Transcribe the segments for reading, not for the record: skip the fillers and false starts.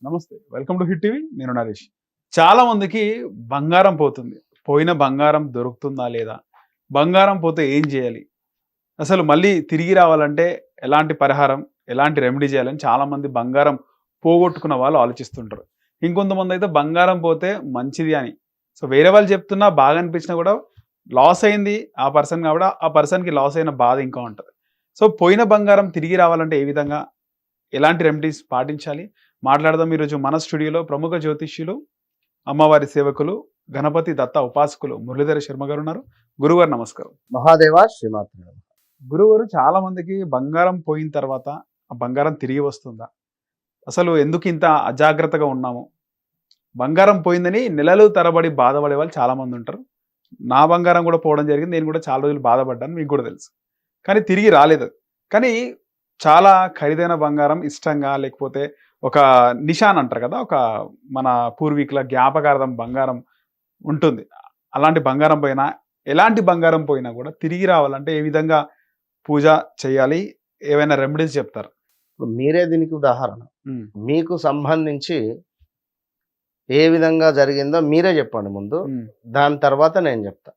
నమస్తే. Welcome to hit TV. నేను నరేష్. చాలా మందికి బంగారం పోతుంది. పోయిన బంగారం దొరుకుతుందా లేదా? బంగారం పోతే ఏం చేయాలి? అసలు మళ్ళీ తిరిగి రావాలంటే ఎలాంటి పరిహారం, ఎలాంటి రెమెడీ చేయాలని చాలామంది బంగారం పోగొట్టుకున్న వాళ్ళు ఆలోచిస్తుంటారు. ఇంకొంతమంది అయితే బంగారం పోతే మంచిది అని. సో వేరే వాళ్ళు చెప్తున్నా బాగా అనిపించినా కూడా లాస్ అయింది ఆ పర్సన్ కాబట్టి ఆ పర్సన్‌కి లాస్ అయిన బాధ ఇంకా ఉంటది. సో పోయిన బంగారం తిరిగి రావాలంటే ఏ విధంగా, ఎలాంటి రెమెడీస్ పాటించాలి? మాట్లాడదాం ఈరోజు మన స్టూడియోలో ప్రముఖ జ్యోతిష్యులు, అమ్మవారి సేవకులు, గణపతి దత్త ఉపాసకులు మురళీధర శర్మ గారు ఉన్నారు. గురుగారు నమస్కారం. మహాదేవ శ్రీమాత్రే నమః. గురుగారు, చాలా మందికి బంగారం పోయిన తర్వాత ఆ బంగారం తిరిగి వస్తుందా? అసలు ఎందుకు ఇంత అజాగ్రత్తగా ఉన్నాము? బంగారం పోయిందని నెలలు తరబడి బాధపడే వాళ్ళు చాలా మంది ఉంటారు. నా బంగారం కూడా పోవడం జరిగింది. నేను కూడా చాలా రోజులు బాధపడ్డాను. మీకు కూడా తెలుసు. కానీ తిరిగి రాలేదు అది. కానీ చాలా ఖరీదైన బంగారం ఇష్టంగా, లేకపోతే ఒక నిషాన్ అంటారు కదా, ఒక మన పూర్వీకుల జ్ఞాపకార్థం బంగారం ఉంటుంది. అలాంటి బంగారం పోయినా, ఎలాంటి బంగారం పోయినా కూడా తిరిగి రావాలంటే ఏ విధంగా పూజ చేయాలి? ఏవైనా రెమెడీస్ చెప్తారు? ఇప్పుడు మీరే దీనికి ఉదాహరణ. ఉమ్, మీకు సంబంధించి ఏ విధంగా జరిగిందో మీరే చెప్పండి ముందు. ఉమ్. దాని తర్వాత నేను చెప్తా.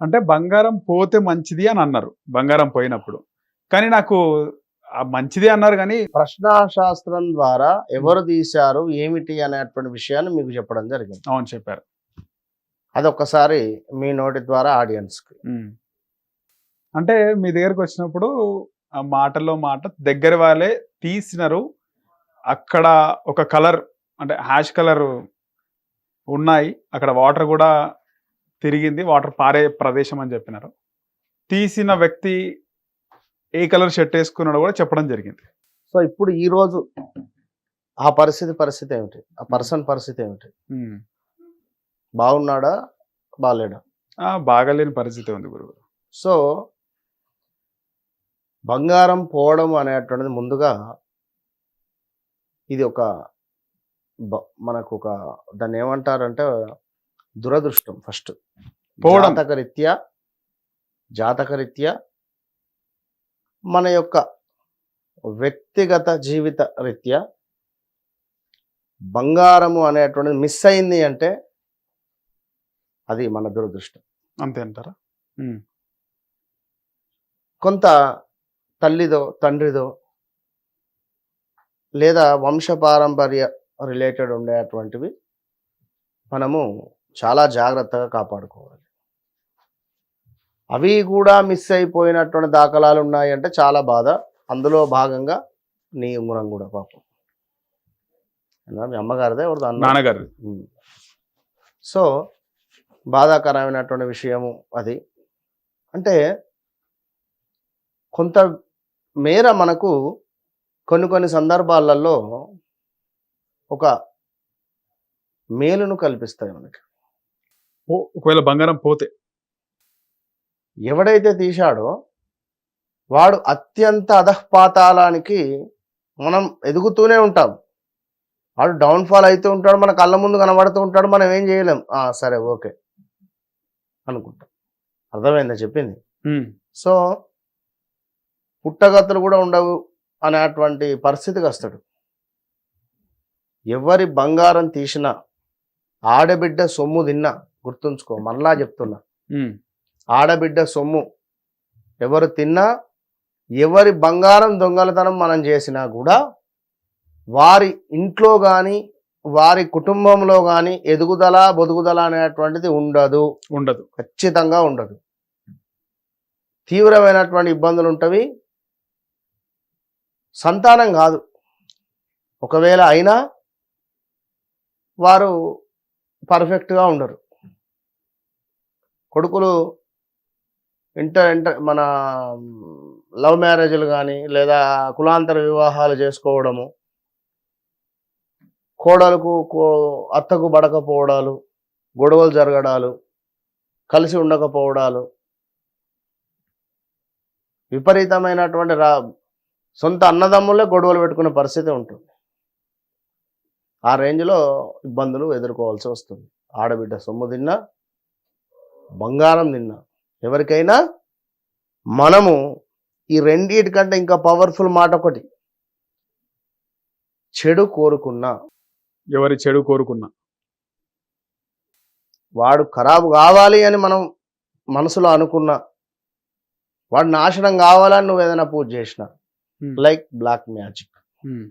అంటే బంగారం పోతే మంచిది అని అన్నారు బంగారం పోయినప్పుడు. కానీ నాకు మంచిది అన్నారు కానీ ప్రశ్నాశాస్త్రం ద్వారా ఎవరు తీశారు ఏమిటి అనేటువంటి విషయాన్ని మీకు చెప్పడం జరిగింది. అవును చెప్పారు. అది ఒక్కసారి మీ నోటి ద్వారా ఆడియన్స్కి. అంటే మీ దగ్గరకు వచ్చినప్పుడు ఆ మాటల్లో మాట దగ్గర వాళ్ళే తీసినారు. అక్కడ ఒక కలర్, అంటే హ్యాష్ కలర్ ఉన్నాయి. అక్కడ వాటర్ కూడా తిరిగింది, వాటర్ పారే ప్రదేశం అని చెప్పినారు. తీసిన వ్యక్తి ఏ కలర్ షర్ట్ వేసుకున్నాడో కూడా చెప్పడం జరిగింది. సో ఇప్పుడు ఈ రోజు ఆ పరిస్థితి ఏమిటి, ఆ పర్సన్ పరిస్థితి ఏమిటి, ఉమ్. బాగున్నాడా బాగాలేడా? బాగాలేని పరిస్థితి ఉంది గురువు. సో బంగారం పోవడం అనేటువంటిది ముందుగా ఇది ఒక మనకు ఒక దాన్ని ఏమంటారంటే దురదృష్టం. ఫస్ట్ పోవడం. జాతకరీత్యా మన యొక్క వ్యక్తిగత జీవిత రీత్యా బంగారము అనేటువంటిది మిస్ అయింది అంటే అది మన దురదృష్టం. అంతే అంటారా? కొంత తల్లిదో తండ్రిదో లేదా వంశపారంపర్య రిలేటెడ్ ఉండేటువంటివి మనము చాలా జాగ్రత్తగా కాపాడుకోవాలి. అవి కూడా మిస్ అయిపోయినటువంటి దాఖలాలు ఉన్నాయంటే చాలా బాధ. అందులో భాగంగా నీ ఉంగరం కూడా పాపం. మీ అమ్మగారిదే ఎవరిదో నాన్నగారు. సో బాధాకరమైనటువంటి విషయము అది. అంటే కొంత మేర మనకు కొన్ని సందర్భాలలో ఒక మేలును కల్పిస్తాయి మనకి. ఒకవేళ బంగారం పోతే ఎవడైతే తీశాడో వాడు అత్యంత అధఃపాతాళానికి మనం ఎదుగుతూనే ఉంటాం. వాడు డౌన్ఫాల్ అవుతూ ఉంటాడు, మన కళ్ళ ముందు కనబడుతూ ఉంటాడు, మనం ఏం చేయలేం. సరే ఓకే అనుకుంటాం. అర్థమైందా చెప్పింది? సో పుట్టగతులు కూడా ఉండవు అనేటువంటి పరిస్థితికి వస్తాడు. ఎవరి బంగారం తీసినా, ఆడబిడ్డ సొమ్ము తిన్నా, గుర్తుంచుకో, మళ్ళా చెప్తున్నా, ఆడబిడ్డ సొమ్ము ఎవరు తిన్నా, ఎవరి బంగారం దొంగలతనం మనం చేసినా కూడా వారి ఇంట్లో కానీ వారి కుటుంబంలో కానీ ఎదుగుదల బొదుగుదల అనేటువంటిది ఉండదు. ఖచ్చితంగా ఉండదు. తీవ్రమైనటువంటి ఇబ్బందులు ఉంటవి. సంతానం కాదు, ఒకవేళ అయినా వారు పర్ఫెక్ట్గా ఉండరు. కొడుకులు మన లవ్ మ్యారేజ్లు కానీ లేదా కులాంతర వివాహాలు చేసుకోవడము, కోడలకు అత్తకు పడకపోవడాలు, గొడవలు జరగడాలు, కలిసి ఉండకపోవడాలు, విపరీతమైనటువంటి సొంత అన్నదమ్ములే గొడవలు పెట్టుకునే పరిస్థితి ఉంటుంది. ఆ రేంజ్లో ఇబ్బందులు ఎదుర్కోవాల్సి వస్తుంది. ఆడబిడ్డ సొమ్ము తిన్నా, బంగారం తిన్నా, ఎవరికైనా మనము ఈ రెండింటికంటే ఇంకా పవర్ఫుల్ మాట ఒకటి, చెడు కోరుకున్నా ఎవరి చెడు కోరుకున్నా. వాడు ఖరాబు కావాలి అని మనం మనసులో అనుకున్నా, వాడు నాశనం కావాలని నువ్వు ఏదైనా పూజ చేసిన, హ్మ్. Like black magic. హ్మ్.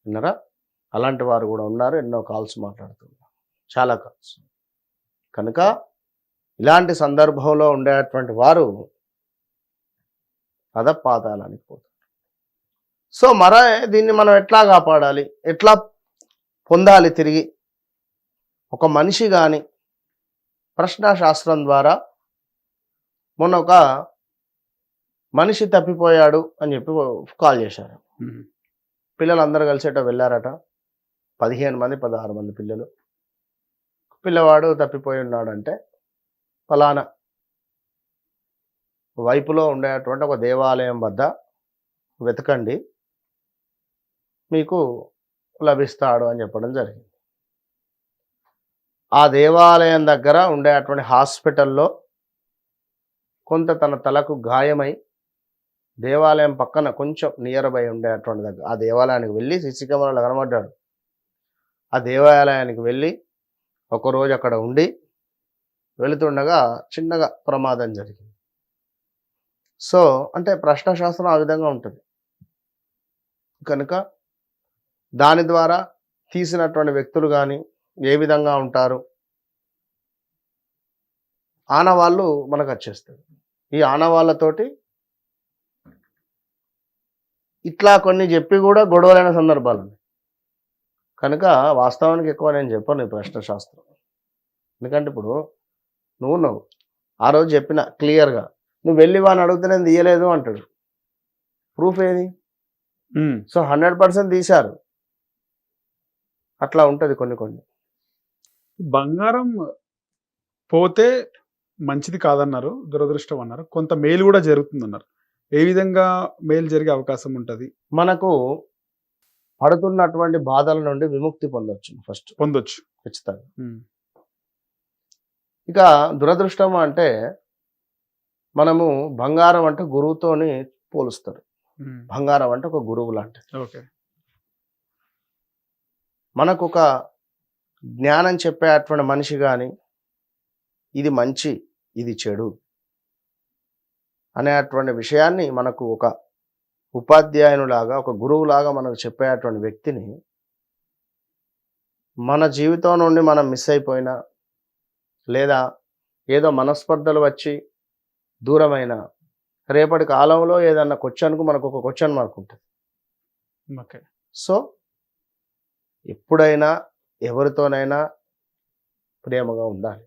విన్నారా? అలాంటి వారు కూడా ఉన్నారు. ఎన్నో కాల్స్ మాట్లాడుతున్నారు, చాలా కాల్స్. కనుక ఇలాంటి సందర్భంలో ఉండేటువంటి వారు అధపాతాళానికి పోతారు. సో మరి దీన్ని మనం ఎట్లా కాపాడాలి, ఎట్లా పొందాలి తిరిగి? ఒక మనిషి కానీ ప్రశ్నాశాస్త్రం ద్వారా మొన్న ఒక మనిషి తప్పిపోయాడు అని చెప్పి కాల్ చేశారు. హ్మ్. పిల్లలందరూ కలిసేట వెళ్ళారట. 15 మంది 16 మంది పిల్లలు. పిల్లవాడు తప్పిపోయి ఉన్నాడంటే ఫలానా వైపులో ఉండేటువంటి ఒక దేవాలయం వద్ద వెతకండి, మీకు లభిస్తాడు అని చెప్పడం జరిగింది. ఆ దేవాలయం దగ్గర ఉండేటువంటి హాస్పిటల్లో కొంత తన తలకు గాయమై దేవాలయం పక్కన కొంచెం నియర్ బై ఉండేటువంటి దగ్గర ఆ దేవాలయానికి వెళ్ళి సీసీ కెమెరాలో కనబడ్డాడు. ఆ దేవాలయానికి వెళ్ళి ఒకరోజు అక్కడ ఉండి వెళుతుండగా చిన్నగా ప్రమాదం జరిగింది. సో అంటే ప్రశ్నశాస్త్రం ఆ విధంగా ఉంటుంది. కనుక దాని ద్వారా తీసినటువంటి వ్యక్తులు కానీ ఏ విధంగా ఉంటారు, ఆనవాళ్ళు మనకు వచ్చేస్తారు. ఈ ఆనవాళ్ళతోటి ఇట్లా కొన్ని చెప్పి కూడా గొడవలైన సందర్భాలు ఉన్నాయి. కనుక వాస్తవానికి ఎక్కువ నేను చెప్పను ఈ ప్రశ్నశాస్త్రం. ఎందుకంటే ఇప్పుడు నువ్వు ఆ రోజు చెప్పిన క్లియర్గా, నువ్వు వెళ్ళి వాడిని అడిగితే నేను తీయలేదు అంటాడు. ప్రూఫ్ ఏది? సో 100% తీశారు. అట్లా ఉంటుంది కొన్ని. బంగారం పోతే మంచిది కాదన్నారు, దురదృష్టం అన్నారు. కొంత మేలు కూడా జరుగుతుందన్నారు. ఏ విధంగా మేలు జరిగే అవకాశం ఉంటుంది? మనకు పడుతున్నటువంటి బాధల నుండి విముక్తి పొందొచ్చు. ఫస్ట్ పొందొచ్చు ఖచ్చితంగా. ఇక దురదృష్టం అంటే మనము బంగారం అంటే గురువుతోని పోలుస్తారు. బంగారం అంటే ఒక గురువు లాంటిది. ఓకే. మనకు ఒక జ్ఞానం చెప్పేటువంటి మనిషి కానీ ఇది మంచి ఇది చెడు అనేటువంటి విషయాన్ని మనకు ఒక ఉపాధ్యాయునిలాగా ఒక గురువులాగా మనకు చెప్పేటువంటి వ్యక్తిని మన జీవితం నుండి మనం మిస్ అయిపోయినా, లేదా ఏదో మనస్పర్ధలు వచ్చి దూరమైన రేపటి కాలంలో ఏదన్నా క్వశ్చన్కు మనకు ఒక క్వశ్చన్ మార్క్ ఉంటుంది. ఓకే. సో ఎప్పుడైనా ఎవరితోనైనా ప్రేమగా ఉండాలి.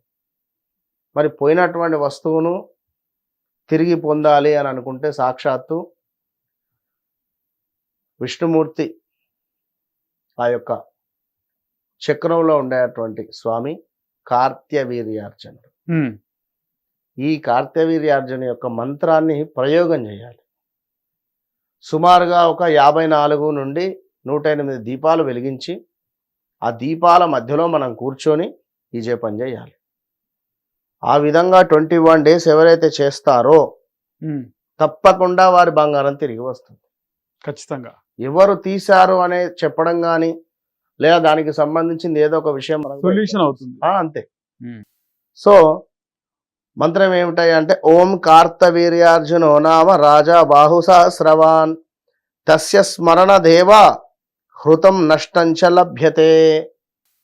మరి పోయినటువంటి వస్తువును తిరిగి పొందాలి అని అనుకుంటే సాక్షాత్తు విష్ణుమూర్తి ఆ యొక్క చక్రంలో ఉండేటువంటి స్వామి కార్త్యవీర్యార్జునుడు. ఈ కార్త్యవీర్యార్జున యొక్క మంత్రాన్ని ప్రయోగం చేయాలి. సుమారుగా ఒక 54 నుండి 108 దీపాలు వెలిగించి ఆ దీపాల మధ్యలో మనం కూర్చొని ఈ జపం చేయాలి. ఆ విధంగా 21 డేస్ ఎవరైతే చేస్తారో తప్పకుండా వారి బంగారం తిరిగి వస్తుంది. ఖచ్చితంగా. ఎవరు తీశారు అనే చెప్పడం కానీ లేదా దానికి సంబంధించింది ఏదో ఒక విషయం సొల్యూషన్ అవుతుంది. అంతే. సో మంత్రం ఏమిటాయి అంటే ఓం కార్తవీర్యార్జునో నామ రాజా బాహు సహస్రవాన్ తస్య స్మరణ దేవా హృతం నష్టంచ లభ్యతే.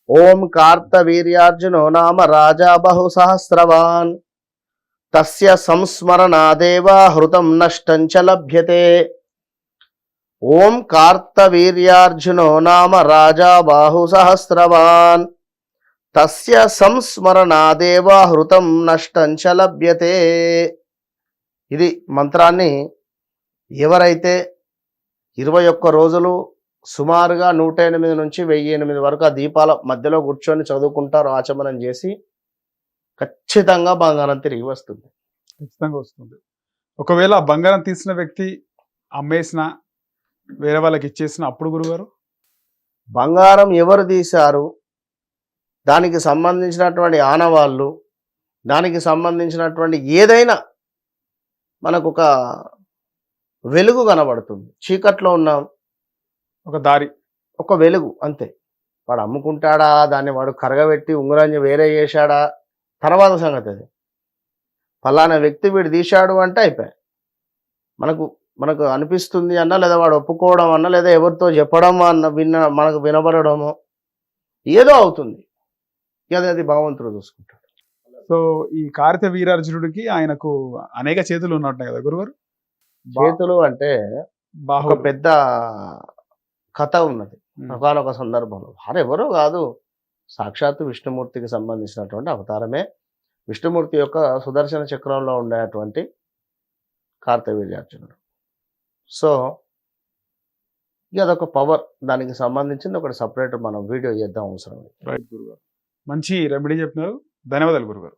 ఓం కార్తవీర్యార్జునో నామ రాజా బహు సహస్రవాన్ తస్య సంస్మరణాదేవా హృతం నష్టంచ లభ్యతే. ఓం కార్తవీర్యార్జునో నామ రాజా బాహు సహస్రవాన్ తస్య సంస్మరణాదేవ హృతం నష్టంచ లభ్యతే. ఇది మంత్రాన్ని ఎవరైతే 21 రోజులు సుమారుగా 108 నుంచి 1008 వరకు ఆ దీపాల మధ్యలో కూర్చొని చదువుకుంటారో, ఆచమనం చేసి ఖచ్చితంగా బంగారం తిరిగి వస్తుంది. ఖచ్చితంగా వస్తుంది. ఒకవేళ ఆ బంగారం తీసిన వ్యక్తి అమ్మేసిన, వేరే వాళ్ళకి ఇచ్చేసిన, అప్పుడు గురుగారు బంగారం ఎవరు తీశారు, దానికి సంబంధించినటువంటి ఆనవాళ్ళు, దానికి సంబంధించినటువంటి ఏదైనా మనకు ఒక వెలుగు కనబడుతుంది. చీకట్లో ఉన్నాం, ఒక దారి ఒక వెలుగు అంతే. వాడు అమ్ముకుంటాడా, దాన్ని వాడు కరగబెట్టి ఉంగరాన్ని వేరే చేశాడా తర్వాత సంగతి అది. ఫలానా వ్యక్తి వీడు తీశాడు అంటే అయిపోయా. మనకు మనకు అనిపిస్తుంది అన్నా, లేదా వాడు ఒప్పుకోవడం అన్నా, లేదా ఎవరితో చెప్పడం అన్న మనకు వినబడడము ఏదో అవుతుంది. ఇక అది భగవంతుడు చూసుకుంటాడు. సో ఈ కార్త వీరార్జునుడికి ఆయనకు అనేక చేతులు ఉన్నట్టున్నాయి కదా గురుగారు. చేతులు అంటే ఒక బాహు పెద్ద కథ ఉన్నది. ఒకానొక సందర్భంలో వారెవరో కాదు, సాక్షాత్తు విష్ణుమూర్తికి సంబంధించినటువంటి అవతారమే. విష్ణుమూర్తి యొక్క సుదర్శన చక్రంలో ఉండేటువంటి కార్తవీర్యార్జునుడు. సో ఇక అదొక పవర్, దానికి సంబంధించింది ఒకటి సపరేట్ మనం వీడియో చేద్దాం అవసరం. రైట్ గురుగారు, మంచి రెమెడీ చెప్పినారు. ధన్యవాదాలు గురుగారు.